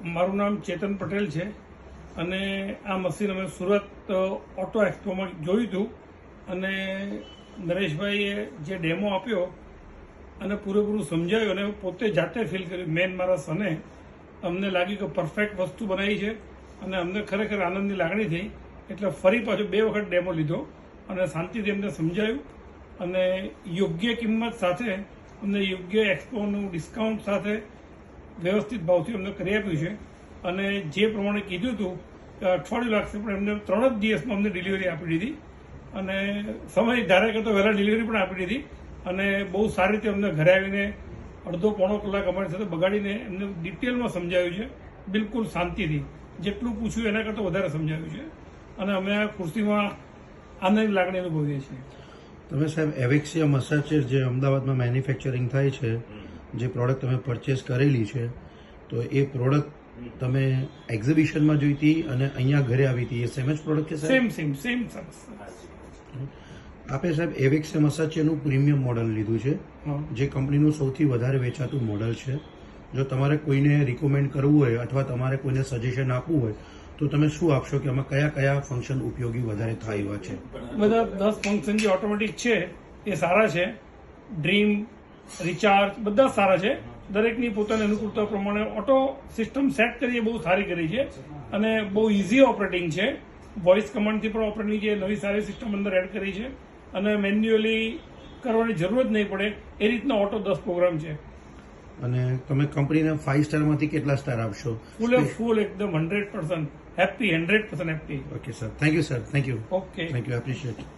મારું નામ ચેતન પટેલ છે અને આ મશીન અમે સુરત ઓટો એક્સપોમાં જોયું હતું અને નરેશભાઈએ જે ડેમો આપ્યો અને પૂરેપૂરું સમજાવ્યું અને પોતે જાતે ફીલ કર્યું. મેન મારા સને અમને લાગ્યું કે પરફેક્ટ વસ્તુ બનાવી છે અને અમને ખરેખર આનંદની લાગણી થઈ. એટલે ફરી પાછો 2 વખત ડેમો લીધો અને શાંતિથી અમને સમજાયું અને યોગ્ય કિંમત સાથે અમને યોગ્ય એક્સપોનું ડિસ્કાઉન્ટ સાથે વ્યવસ્થિત ભાવથી અમને કરી આપ્યું છે. અને જે પ્રમાણે કીધું હતું કે અઠવાડિયું લાગશે પણ એમને 3 જ દિવસમાં અમને ડિલિવરી આપી દીધી અને સમય ધારે કરતો વહેલા ડિલિવરી પણ આપી દીધી અને બહુ સારી રીતે અમને ઘરે આવીને અડધો પોણો કલાક અમારી સાથે બગાડીને એમને ડિટેલમાં સમજાવ્યું છે. બિલકુલ શાંતિથી જેટલું પૂછ્યું એના કરતાં વધારે સમજાવ્યું છે અને અમે આ ખુરશીમાં આનંદની લાગણી અનુભવીએ છીએ. તમે સાહેબ એવેક્સિયા મસાજ જે અમદાવાદમાં મેન્યુફેક્ચરિંગ થાય છે, જે પ્રોડક્ટ તમે પરચેસ કરેલી છે, તો એ પ્રોડક્ટ તમે એક્ઝિબિશનમાં જોઈ હતી અને અહીંયા ઘરે આવી હતી, એ સેમ જ પ્રોડક્ટ છે સાહેબ? સેમ. આપે સાહેબ એવેક્સિયા મસાજનું પ્રીમિયમ મોડલ લીધું છે, જે કંપનીનું સૌથી વધારે વેચાતું મોડલ છે. જો તમારે કોઈને રિકમેન્ડ કરવું હોય અથવા તમારે કોઈને સજેશન આપવું હોય તો તમે શું આપશો કે આમાં કયા કયા ફંક્શન ઉપયોગી વધારે થાય એવા છે? બધા 10 ફંક્શન જે ઓટોમેટિક છે એ સારા છે. ડ્રીમ, રિચાર્જ બધા સારા છે. દરેકની પોતાની અનુકૂળતા પ્રમાણે ઓટો સિસ્ટમ સેટ કરી બહુ સારી કરી છે અને બહુ ઇઝી ઓપરેટિંગ છે. વોઇસ કમાન્ડથી પણ ઓપરેટિંગ છે. નવી સારી સિસ્ટમ અંદર એડ કરી છે અને મેન્યુઅલી કરવાની જરૂર જ નહીં પડે એ રીતના ઓટો 10 પ્રોગ્રામ છે. અને તમે કંપનીને 5 સ્ટારમાંથી કેટલા સ્ટાર આપશો? ફૂલ એકદમ 100% happy, 100% happy. Okay sir, thank you sir, thank you. Okay, thank you, appreciate.